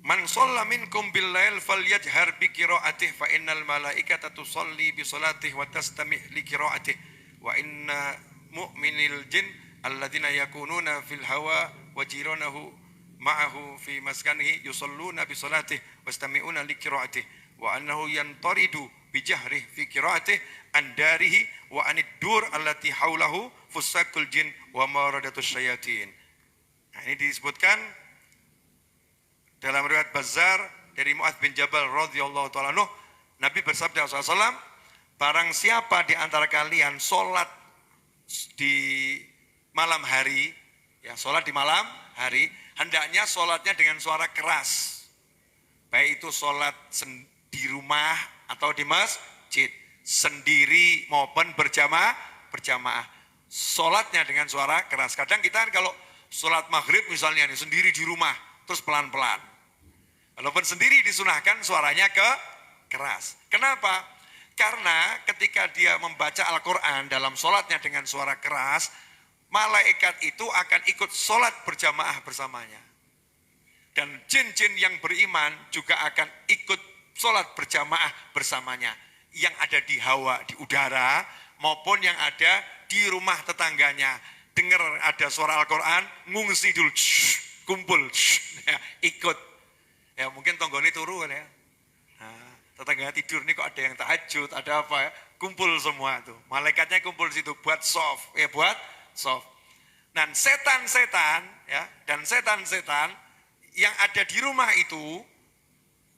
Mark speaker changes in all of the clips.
Speaker 1: Man shalla minkum bil lail falyajhar bi qiraatih fa innal malaikata tusalli bi salatih wa tastami' li qiraatih wa inna mu'minil jin alladzina yakununa fil hawa wa jiranahu ma'ahu fi maskanihi yusalluna bi salatih wastami'una li qiraatih wa annahu yantaridu bi jahrih fi qiraatih an darihi wa anid dur allati haulahu fusakul jin wa maradatus syayatin. Nah, ini disebutkan dalam riwayat Bazzar dari Mu'adz bin Jabal radhiyallahu ta'ala anhu, Nabi bersabda SAW, barang siapa di antara kalian sholat di malam hari, ya sholat di malam hari, hendaknya sholatnya dengan suara keras, baik itu sholat di rumah atau di masjid, sendiri maupun berjamaah, sholatnya dengan suara keras. Kadang kita kan kalau sholat maghrib misalnya nih, sendiri di rumah, terus pelan-pelan. Walaupun sendiri disunahkan suaranya keras. Kenapa? Karena ketika dia membaca Al-Quran dalam sholatnya dengan suara keras, malaikat itu akan ikut sholat berjamaah bersamanya. Dan jin-jin yang beriman juga akan ikut sholat berjamaah bersamanya. Yang ada di hawa, di udara, maupun yang ada di rumah tetangganya. Dengar ada suara Al-Quran, ngungsi dulu, kumpul, ya, ikut. Ya mungkin tonggone turu kan ya. Nah, tetangga tidur nih kok ada yang tahajud, ada apa ya, kumpul semua tuh. Malaikatnya kumpul di situ buat soft, ya buat soft. Dan setan-setan ya, dan setan-setan yang ada di rumah itu,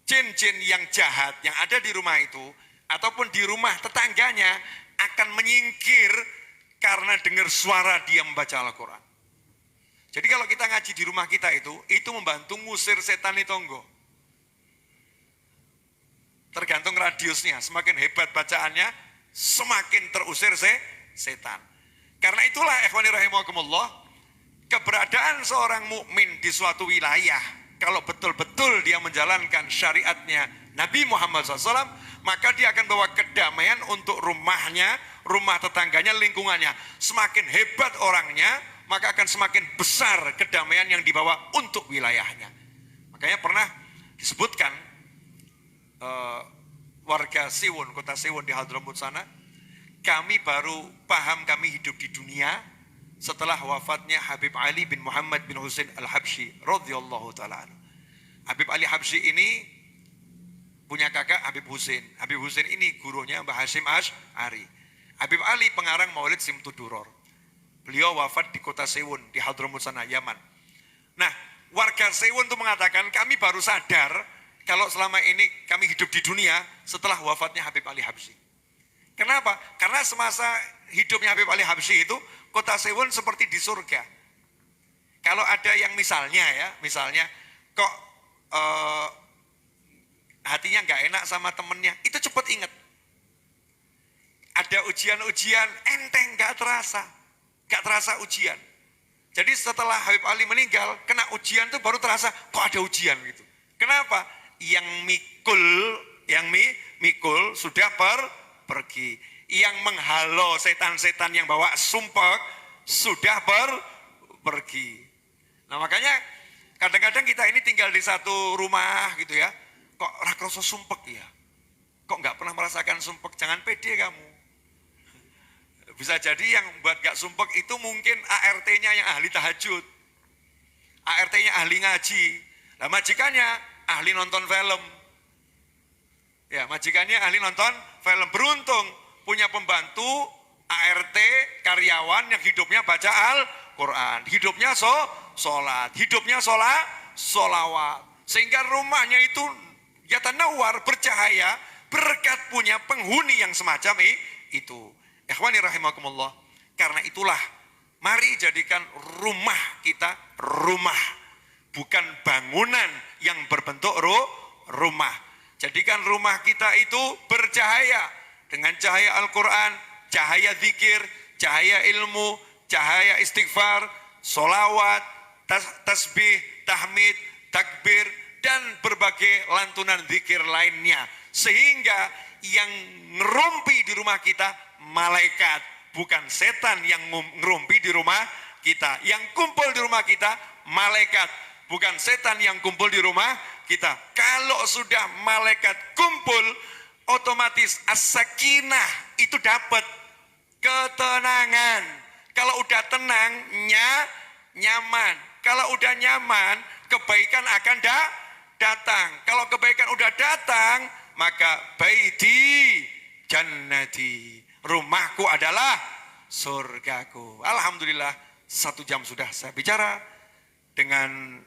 Speaker 1: jin-jin yang jahat yang ada di rumah itu, ataupun di rumah tetangganya akan menyingkir karena dengar suara dia membaca Al-Quran. Jadi kalau kita ngaji di rumah kita itu membantu ngusir setan di tonggo. Tergantung radiusnya, semakin hebat bacaannya, semakin terusir setan. Karena itulah ikhwani rahimakumullah, keberadaan seorang mukmin di suatu wilayah, kalau betul-betul dia menjalankan syariatnya Nabi Muhammad SAW, maka dia akan bawa kedamaian untuk rumahnya, rumah tetangganya, lingkungannya. Semakin hebat orangnya, maka akan semakin besar kedamaian yang dibawa untuk wilayahnya. Makanya pernah disebutkan warga Siwon, kota Siwon di Hadramut sana, kami baru paham kami hidup di dunia setelah wafatnya Habib Ali bin Muhammad bin Husain al-Habsyi radhiyallahu ta'ala. Habib Ali Habsyi ini punya kakak Habib Husain. Habib Husain ini gurunya Mbah Hasyim Asy'ari. Habib Ali pengarang Maulid Simtuduror. Beliau wafat di kota Siwon, di Hadramut sana, Yaman. Nah, warga Siwon itu mengatakan, kami baru sadar kalau selama ini kami hidup di dunia setelah wafatnya Habib Ali Habsyi. Kenapa? Karena semasa hidupnya Habib Ali Habsyi itu, kota Siwon seperti di surga. Kalau ada yang misalnya kok hatinya nggak enak sama temennya, itu cepat ingat. Ada ujian-ujian, enteng nggak terasa ujian. Jadi setelah Habib Ali meninggal, kena ujian tuh baru terasa kok ada ujian gitu. Kenapa? Yang mikul sudah pergi. Yang menghalau setan-setan yang bawa sumpek sudah pergi. Nah makanya kadang-kadang kita ini tinggal di satu rumah gitu ya, kok rakrasa sumpek ya? Kok nggak pernah merasakan sumpek? Jangan pede kamu. Bisa jadi yang buat gak sumpek itu mungkin ART-nya yang ahli tahajud, ART-nya ahli ngaji, nah majikannya ahli nonton film. Ya, majikannya ahli nonton film. Beruntung punya pembantu ART karyawan yang hidupnya baca Al-Quran, hidupnya sholat, hidupnya sholawat, sehingga rumahnya itu yatanawar, bercahaya berkat punya penghuni yang semacam itu. Ikhwani rahimakumullah, karena itulah mari jadikan rumah kita rumah, bukan bangunan yang berbentuk rumah. Jadikan rumah kita itu bercahaya dengan cahaya Al-Quran, cahaya zikir, cahaya ilmu, cahaya istighfar, solawat, tasbih, tahmid, takbir, dan berbagai lantunan zikir lainnya. Sehingga yang ngerumpi di rumah kita malaikat, bukan setan yang ngerumpi di rumah kita. Yang kumpul di rumah kita malaikat, bukan setan yang kumpul di rumah kita. Kalau sudah malaikat kumpul, otomatis as-sakinah itu dapat ketenangan. Kalau udah tenang, nyaman. Kalau udah nyaman, kebaikan akan datang. Kalau kebaikan udah datang, maka baiti jannati, rumahku adalah surgaku. Alhamdulillah 1 jam sudah saya bicara dengan